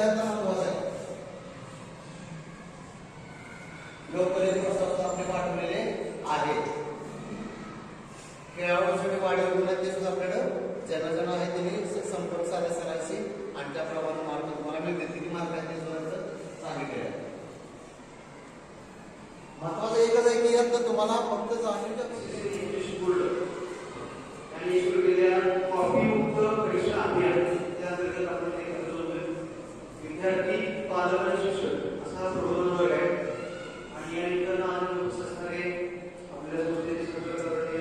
याचा महत्वाचा आहे. लोककलेचे प्रस्ताव आपले पाठवलेले आहेत. खेळाडूंसाठी वाढीव गुणांचे सुद्धा आपल्याकडे ज्यांना आहे त्यांनी संपर्क साधा सरांशी आणि त्याप्रमाणे मार्क तुम्हाला मिळतील. किती मार्क आहेत ते सुद्धा सांगितले आहे. महत्वाचं एकच आहे की यात तुम्हाला फक्त चांगली आणि सुरू केलेल्या कॉफी मुक्त परीक्षा अभियान त्या अंतर्गत आपण विद्यार्थी पालक आणि शिक्षक असा प्रबोधन वर्ग आहे. आणि या निमित्तानं आज उपस्थित असणारे आपल्या संस्थेचे सहकार्य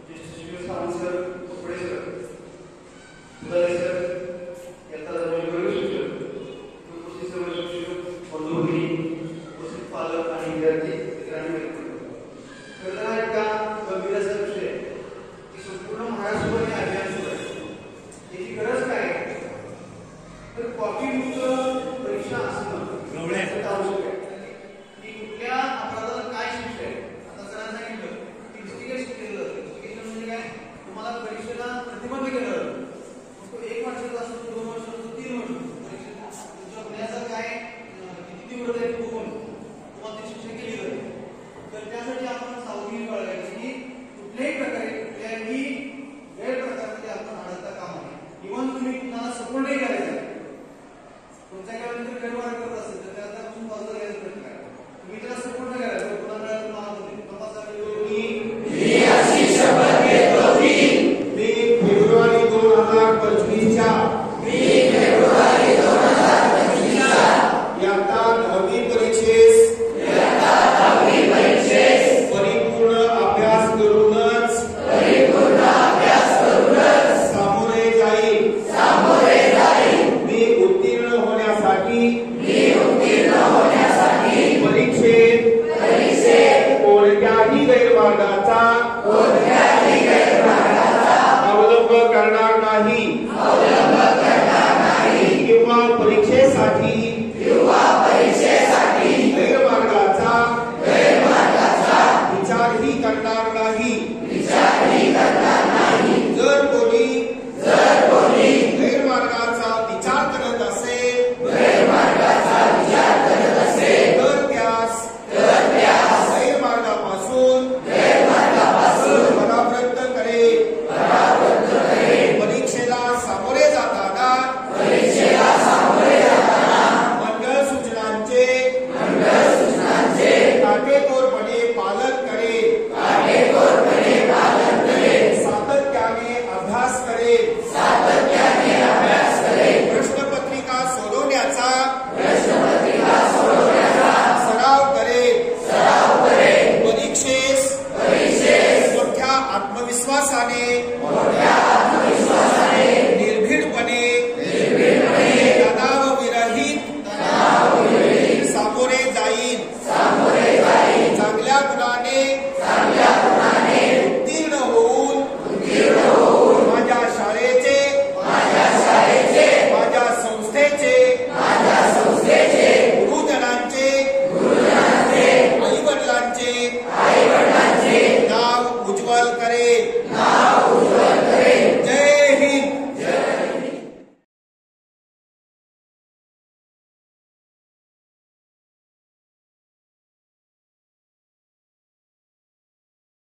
ज्येष्ठ शिक्षक सावंत सर, कपडे सर, उदारे सर, इयत्ता 10वी वर्ग शिक्षक, उपस्थित सर्व शिक्षक बंधू भगिनी, उपस्थित पालक आणि विद्यार्थी मित्रांनो, खरं तर एका गंभीर असा विषय की संपूर्ण महाराष्ट्रभर हे अभियान सुरू आहे. याची गरज काय आहे तर कॉफी मुक्त परीक्षा असणं आवश्यक आहे. की कुठल्या अपराधाला काय शिक्षा आहे. आता सरांनी सांगितलं की इन्व्हेस्टिगेशन केलं जातं. इन्व्हेस्टिगेशन म्हणजे काय, तुम्हाला परीक्षेला प्रतिबंध केलं जातं. मग तो 1 वर्षाचा असतो, 2 वर्ष असतो, 3 वर्ष परीक्षेला तुमच्या गुन्ह्याचा काय किती तीव्रता आहे बघून तुम्हाला ती शिक्षा केली जाते. तर त्यासाठी आपण सावधगिरी बाळगायची की कुठल्याही प्रकारे कुठल्याही गैरप्रकारामध्ये आपण अडकता कामा नये. इव्हन तुम्ही कुणाला सपोर्टही करायचा तुमच्या काय गैरवार करत असेल तर त्यापासून बाजूला घ्यायचा प्रयत्न करा. तुम्ही त्याला सपोर्ट नाही करायचा. कुणाला मी फेब्रुवारी 2025च्या इयत्ता 10वी परीक्षेस परिपूर्ण अभ्यास करूनच सामोरे जाईल. मी उत्तीर्ण होण्यासाठी परीक्षेत कोणत्याही गैरमार्गाचा